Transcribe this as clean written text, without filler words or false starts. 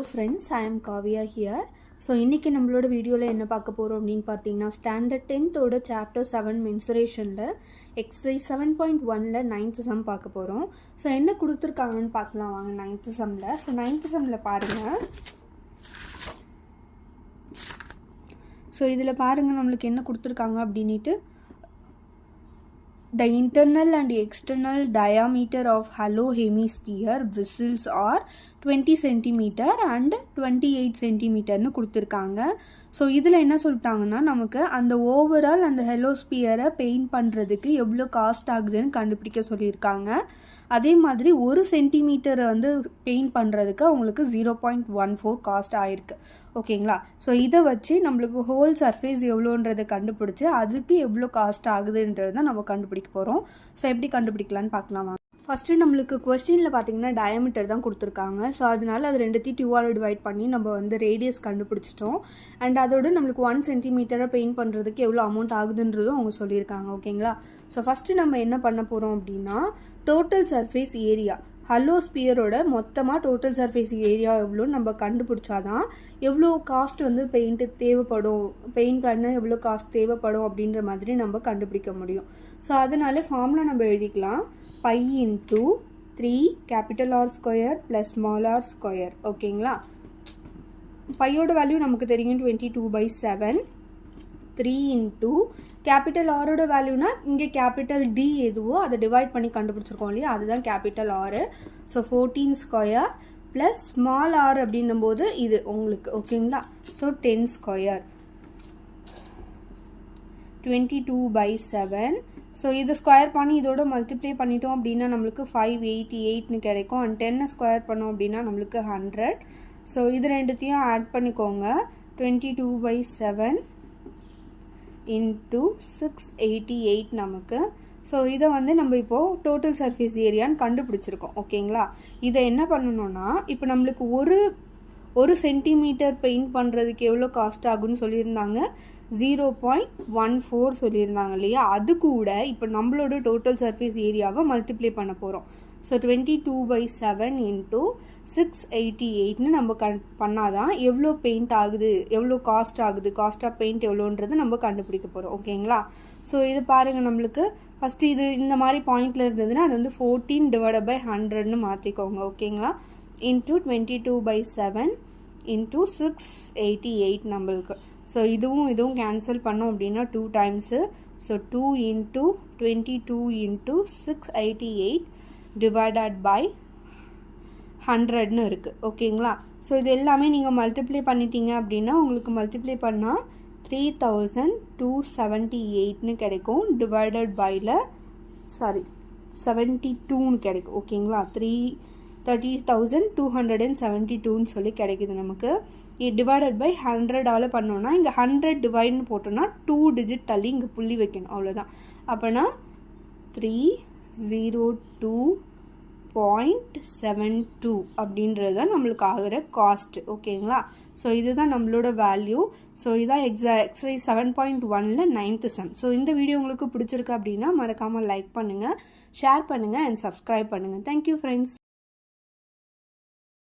friends, I am Kavya here. So இன்னைக்கு நம்மளோட வீடியோல என்ன பார்க்க போறோம் அப்படினு பாத்தீங்கன்னா ஸ்டாண்டர்ட் 10th ஓட சாப்டர் 7 மென்சுரேஷன்ல எக்ஸர்சைஸ் 7.1ல 9th சம் பார்க்க போறோம். சோ என்ன கொடுத்திருக்காங்கன்னு பார்க்கலாம் வாங்க 9th சம்ல. சோ 9th சம்ல பாருங்க. சோ இதுல பாருங்க நமக்கு என்ன கொடுத்திருக்காங்க அப்படினிட்டு The internal and external diameter of hollow hemisphere vessels are 20 cm and 28 cm னு கொடுத்திருக்காங்க. ஸோ இதில் என்ன சொல்லிட்டாங்கன்னா நமக்கு அந்த ஓவரால் அந்த ஹெலோஸ்பியரை பெயிண்ட் பண்ணுறதுக்கு எவ்வளோ காஸ்ட் ஆகுதுன்னு கண்டுபிடிக்க சொல்லியிருக்காங்க. அதே மாதிரி 1 சென்டிமீட்டரை வந்து பெயிண்ட் பண்ணுறதுக்கு அவங்களுக்கு 0.14 காஸ்ட் ஆகிருக்கு. ஓகேங்களா? ஸோ இதை வச்சு நம்மளுக்கு ஹோல் சர்ஃபேஸ் எவ்வளோன்றதை கண்டுபிடிச்சி அதுக்கு எவ்வளோ காஸ்ட் ஆகுதுன்றது தான் நம்ம கண்டுபிடிக்க போகிறோம். ஸோ எப்படி கண்டுபிடிக்கலான்னு பார்க்கலாமா? ஃபஸ்ட்டு நம்மளுக்கு கொஸ்டினில் பார்த்தீங்கன்னா டயாமீட்டர் தான் கொடுத்துருக்காங்க. ஸோ அதனால அது ரெண்டுத்தையும் 2ஆல் டிவைட் பண்ணி நம்ம வந்து ரேடியஸ் கண்டுபிடிச்சிட்டோம். அண்ட் அதோடு நம்மளுக்கு 1 சென்டிமீட்டரை பெயிண்ட் பண்ணுறதுக்கு எவ்வளோ அமௌண்ட் ஆகுதுன்றதும் அவங்க சொல்லியிருக்காங்க. ஓகேங்களா? ஸோ ஃபஸ்ட்டு நம்ம என்ன பண்ண போகிறோம் அப்படின்னா டோட்டல் சர்ஃபேஸ் ஏரியா ஹலோஸ்பியரோட மொத்தமாக டோட்டல் சர்ஃபேஸ் ஏரியா எவ்வளோன்னு நம்ம கண்டுபிடிச்சாதான் எவ்வளோ காஸ்ட் வந்து பெயிண்ட்டு தேவைப்படும், பெயிண்ட் பண்ண எவ்வளோ காஸ்ட் தேவைப்படும் அப்படின்ற மாதிரி நம்ம கண்டுபிடிக்க முடியும். ஸோ அதனால ஃபார்முலா நம்ம எழுதிக்கலாம். Pi into 3 capital R square plus small R square. ஓகேங்களா? பையோட வேல்யூ நமக்கு தெரியும் 22/7. 3 இன்ட்டு கேபிட்டல் ஆரோட வேல்யூனா இங்கே கேபிட்டல் டி எதுவோ அதை டிவைட் பண்ணி கண்டுபிடிச்சிருக்கோம் இல்லையா, அதுதான் capital R. So 14 square plus small R அப்படின்னும் போது இது உங்களுக்கு. ஓகேங்களா? So 10 square 22/7. ஸோ இதை ஸ்கொயர் பண்ணி இதோட மல்டிப்ளை பண்ணிட்டோம் அப்படின்னா நம்மளுக்கு 588னு கிடைக்கும். அண்ட் 10 ஸ்கொயர் பண்ணோம் அப்படின்னா நம்மளுக்கு 100. ஸோ இது ரெண்டுத்தையும் ஆட் பண்ணிக்கோங்க. 22/7 இன்ட்டு 688 நமக்கு. ஸோ இதை வந்து நம்ம இப்போது டோட்டல் சர்ஃபேஸ் ஏரியான்னு கண்டுபிடிச்சிருக்கோம். ஓகேங்களா? இதை என்ன பண்ணணும்னா இப்போ நம்மளுக்கு ஒரு சென்டிமீட்டர் பெயிண்ட் பண்ணுறதுக்கு எவ்வளோ காஸ்ட் ஆகுன்னு சொல்லியிருந்தாங்க, 0.14 சொல்லியிருந்தாங்க இல்லையா. அது கூட இப்போ நம்மளோட டோட்டல் சர்ஃபேஸ் ஏரியாவை மல்டிப்ளை பண்ண போகிறோம். ஸோ 22/7 இன்ட்டு 688னு நம்ம பண்ணாதான் எவ்வளோ பெயிண்ட் ஆகுது, எவ்வளோ காஸ்ட் ஆகுது, காஸ்ட் ஆஃப் பெயிண்ட் எவ்வளோன்றது நம்ம கண்டுபிடிக்க போகிறோம். ஓகேங்களா? ஸோ இது பாருங்கள், நம்மளுக்கு ஃபஸ்ட்டு இது இந்த மாதிரி பாயிண்டில் இருந்ததுன்னா அது வந்து 14/100ன்னு மாற்றிக்கோங்க. ஓகேங்களா? இன்ட்டு 22/7 இன்ட்டு 688 நம்மளுக்கு. ஸோ இதுவும் கேன்சல் பண்ணோம் அப்படின்னா 2 times. So 2 into 22 into 688 divided by 100ன்னு இருக்குது. ஓகேங்களா? ஸோ இது எல்லாமே நீங்கள் மல்டிப்ளை பண்ணிட்டீங்க அப்படின்னா உங்களுக்கு மல்டிப்ளை பண்ணால் 3278ன்னு கிடைக்கும். டிவைடட் பையில் 72ன்னு கிடைக்கும். ஓகேங்களா? 30,272ன்னு சொல்லி கிடைக்குது நமக்கு. டிவைடட் பை 100ஆல் பண்ணோன்னா இங்கே 100 டிவைட்னு போட்டோன்னா 2 டிஜிட் தள்ளி இங்கே புள்ளி வைக்கணும். அவ்வளோதான். அப்போனா 302.72 அப்படின்றது தான் நம்மளுக்கு ஆகிற காஸ்ட். ஓகேங்களா? ஸோ இதுதான் நம்மளோட வேல்யூ. ஸோ இதுதான் எக்ஸசைஸ் 7.1ல 9th சம். ஸோ இந்த வீடியோ உங்களுக்கு பிடிச்சிருக்கு அப்படின்னா மறக்காமல் லைக் பண்ணுங்கள், ஷேர் பண்ணுங்கள் அண்ட் சப்ஸ்கிரைப் பண்ணுங்கள். Thank you friends.